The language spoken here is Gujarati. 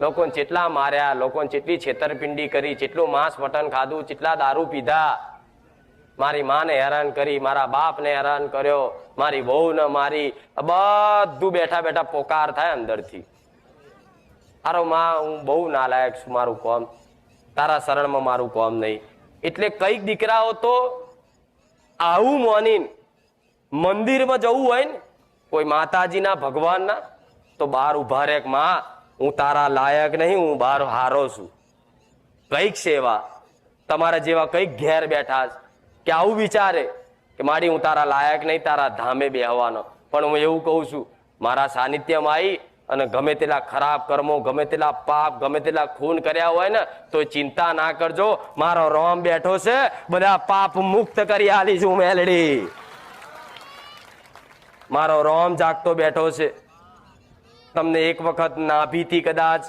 લોકોને જેટલા માર્યા, લોકોને જેટલી છેતરપિંડી કરી, જેટલું માંસ મટન ખાધું, જેટલા દારૂ પીધા, મારી માને હેરાન કરી, મારા બાપને હેરાન કર્યો, મારી વહુને મારી, બધું બેઠા બેઠા પોકાર થાય અંદરથી. તારો માં હું બહુ નાલાયક છું, મારું કોમ તારા શરણમાં મારું કોમ નહીં. એટલે કઈક દીકરાઓ તો આવું મોની મંદિરમાં જવું હોય ને કોઈ માતાજીના ભગવાનના તો બહાર ઉભા રહે કે માં હું તારા લાયક નહીં, હું બહાર હારો છું. કઈક સેવા તમારા જેવા કઈક ઘેર બેઠા કે આવું વિચારે કે મારી હું તારા લાયક નહીં, તારા ધામે બેહવાનો. પણ હું એવું કહું છું, મારા સાનિધ્યમાં આવી અને ગમે તેલા ખરાબ કર્મો, ગમે તેલા પાપ, ગમે તેલા ખૂન કર્યા હોય ને તો ચિંતા ના કરજો, મારો રોમ બેઠો છે, બધા પાપ મુક્ત કરી આલી છું મેલડી. મારો રોમ જાગતો બેઠો છે. તમને એક વખત નાભીથી કદાચ